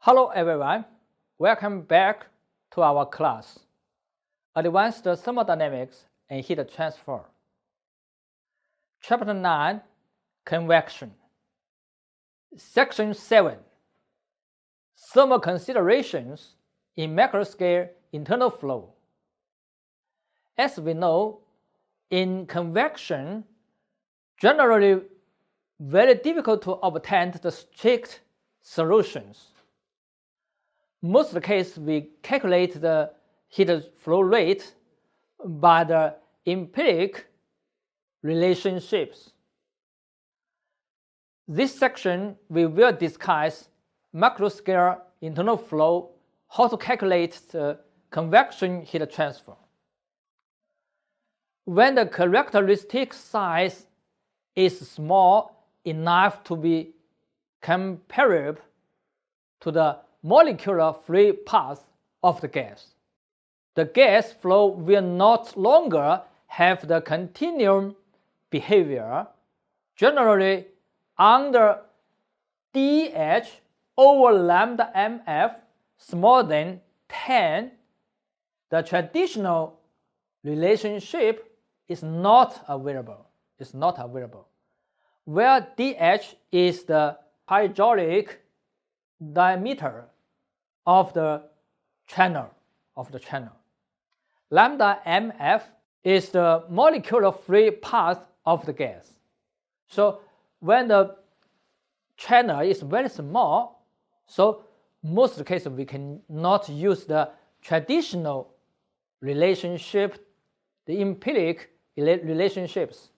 Hello everyone, welcome back to our class, Advanced Thermodynamics and Heat Transfer. Chapter 9, Convection. Section 7, Thermal Considerations in Microscale Internal Flow. As we know, in convection, generally very difficult to obtain the strict solutions. Most of the case, we calculate the heat flow rate by the empiric relationships. This section, we will discuss microscale internal flow, how to calculate the convection heat transfer. When the characteristic size is small enough to be comparable to the molecular free path of the gas flow will not longer have the continuum behavior. Generally, under dH over lambda mf smaller than 10, the traditional relationship is not available. Where dH is the hydraulic diameter of the channel. Lambda mf is the molecular free path of the gas. So when the channel is very small, so most of the cases we cannot use the traditional relationship, the empiric relationships.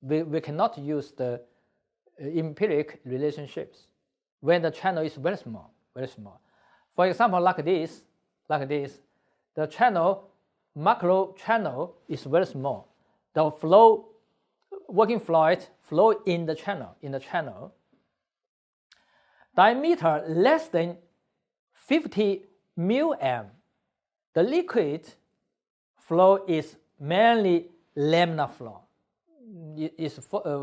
We cannot use the empiric relationships when the channel is very small. For example, like this, the channel, macro channel is very small. The flow, working fluid flow in the channel. Diameter less than 50 μm. The liquid flow is mainly laminar flow.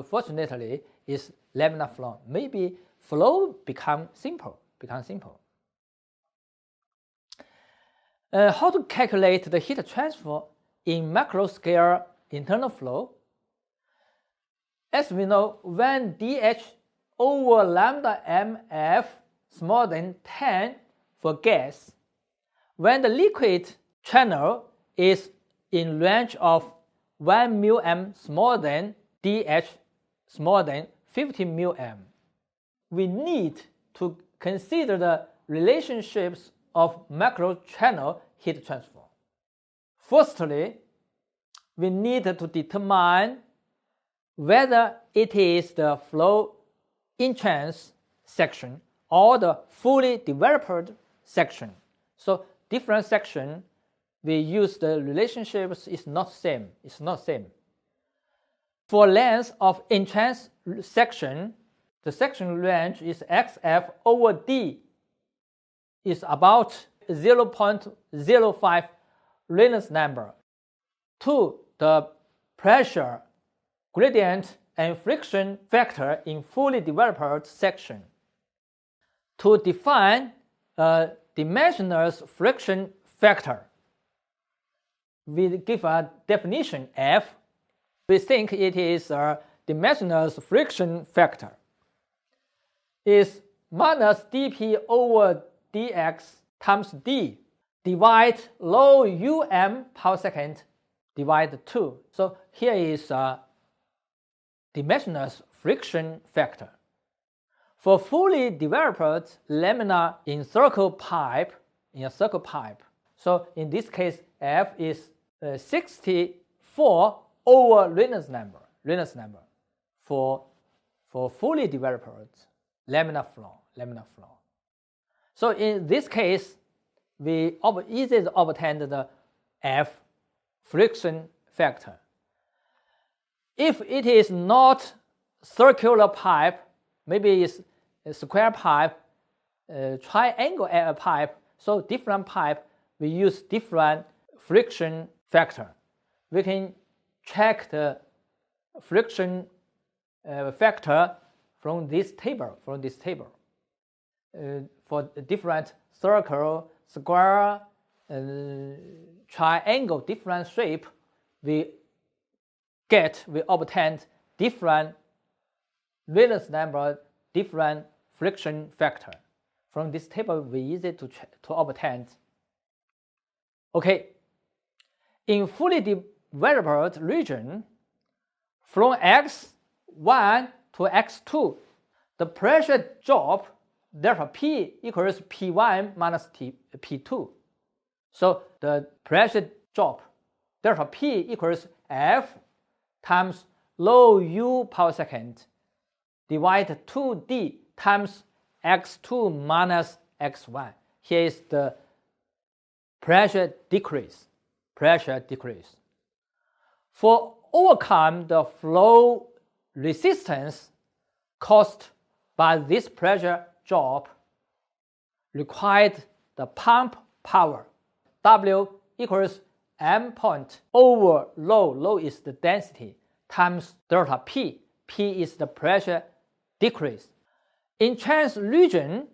Fortunately, is laminar flow. Maybe flow become simple. How to calculate the heat transfer in macroscale internal flow? As we know, when dH over lambda mf smaller than 10 for gas, when the liquid channel is in range of 1 μm smaller than dH smaller than 50 μm, we need to consider the relationships of macro channel heat transfer. Firstly, we need to determine whether it is the flow entrance section or the fully developed section. So different section, we use the relationships is not same. For length of entrance section, the section range is xf over d is about 0.05 Reynolds number. 2. The pressure gradient and friction factor in fully developed section. To define a dimensionless friction factor, we give a definition F. We think it is a dimensionless friction factor is minus dp over dx times d divide rho um per second divide 2. So here is a dimensionless friction factor. For fully developed laminar in circle pipe, so in this case F is 64 over Reynolds number for fully developed laminar flow. So in this case, we easily obtain the F friction factor. If it is not circular pipe, maybe it's a square pipe, triangle pipe, so different pipe, we use different friction factor. We can check the friction factor from this table. for different circle, square, triangle, different shape, we obtain different Reynolds number, different friction factor. From this table, we easy to obtain. Okay, in fully developed region, from x1 to x2, the pressure drop, therefore P equals P1 minus P2. So the pressure drop, therefore P equals F times rho U power second divided 2D times x2 minus x1. Here is the pressure decrease. For overcome the flow resistance caused by this pressure drop, required the pump power. W equals m point over rho is the density, times delta P. P is the pressure decrease. In entrance region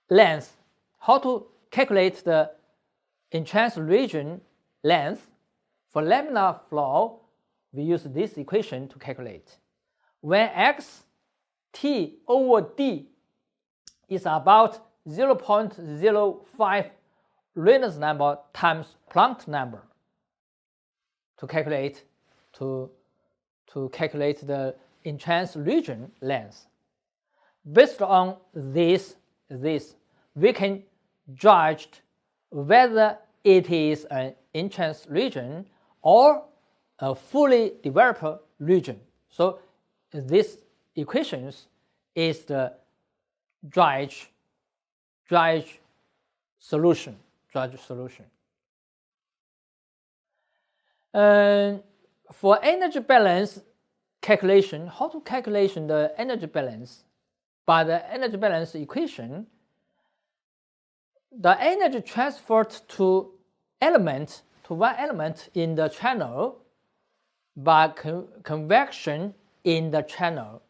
length, how to calculate the entrance region length? For laminar flow, we use this equation to calculate. When x T over D is about 0.05 Reynolds number times Planck number to calculate the entrance region length. Based on this, we can judge whether it is an entrance region or a fully developed region. So this equations is the Drage solution. For energy balance calculation, how to calculate the energy balance? By the energy balance equation, the energy transferred to one element in the channel by convection in the channel,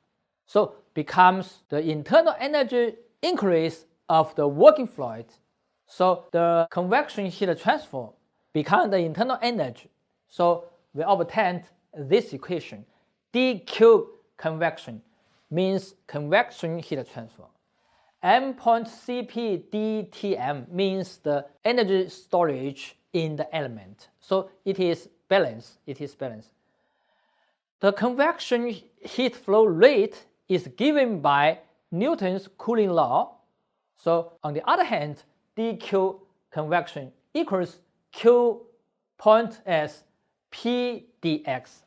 so becomes the internal energy increase of the working fluid. So the convection heat transfer becomes the internal energy. So we obtained this equation. dQ convection means convection heat transfer. M.Cp dTm means the energy storage in the element. So it is balanced. The convection heat flow rate is given by Newton's cooling law. So on the other hand, dQ convection equals Q point S P dx.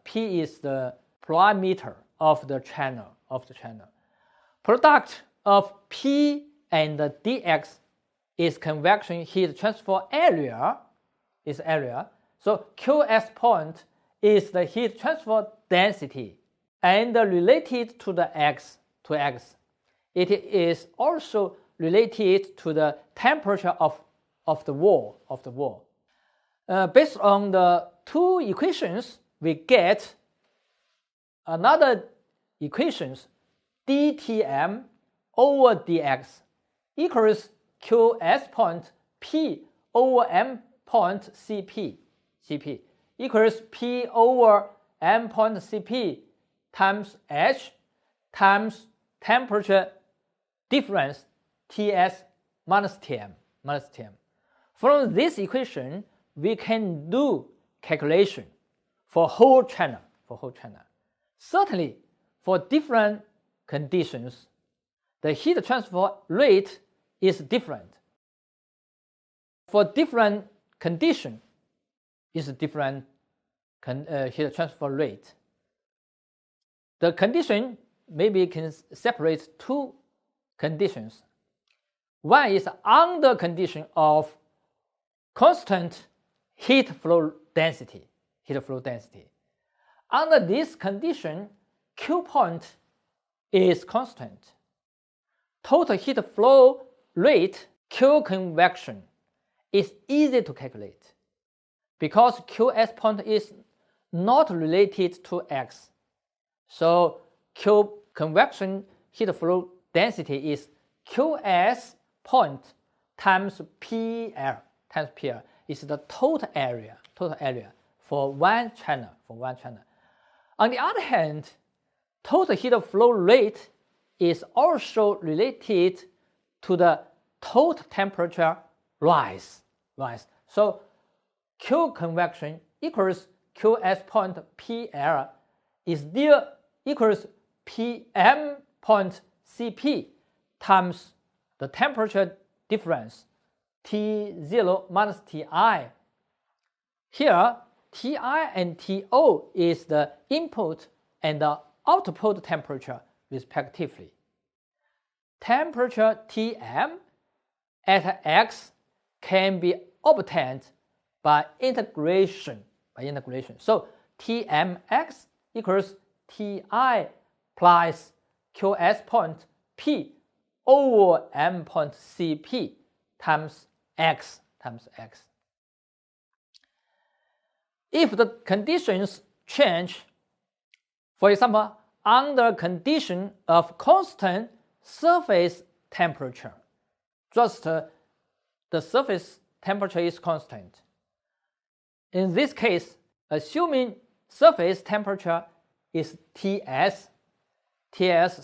P is the parameter of the channel. Product of P and the dx is convection heat transfer area. So Qs point is the heat transfer density, and related to the x. It is also related to the temperature of the wall. Based on the two equations, we get another equations. dTm over dx equals Qs point P over M point Cp equals P over M point Cp times H times temperature difference Ts minus Tm. From this equation, we can do calculation for whole channel. Certainly, for different conditions, the heat transfer rate is different. For different condition, is different heat transfer rate. The condition maybe can separate two conditions. One is under condition of constant heat flow density. Under this condition, Q point is constant. Total heat flow rate, Q convection, is easy to calculate because Qs point is not related to x. So Q convection heat flow density is Qs point times PL is the total area for one channel. On the other hand, total heat flow rate is also related to the total temperature rise. So Q convection equals Qs point PL is still equals PM point Cp times the temperature difference T0 minus Ti. Here, Ti and To is the input and the output temperature respectively. Temperature Tm at X can be obtained by integration. So Tmx equals Ti plus Qs point P over M point Cp times X. If the conditions change, for example, under condition of constant surface temperature, just the surface temperature is constant. In this case, assuming surface temperature is Ts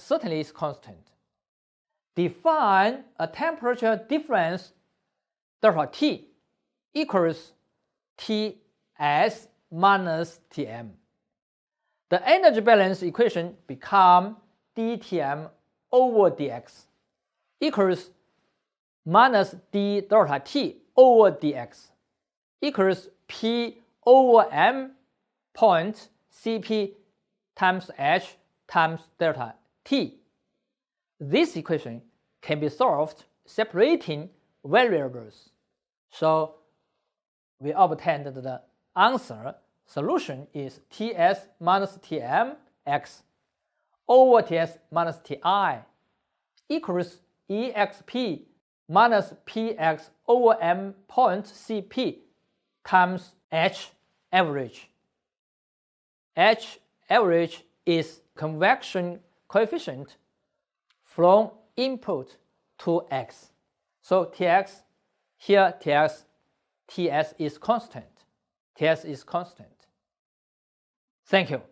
certainly is constant. Define a temperature difference delta T equals Ts minus Tm. The energy balance equation becomes dTm over dx equals minus d delta T over dx equals P over M point Cp times H times delta T. This equation can be solved separating variables. So we obtained the answer. Solution is Ts minus Tm x over Ts minus Ti equals exp minus px over m point Cp times H average. H average is convection coefficient from input to X. So Tx, here Ts is constant. Thank you.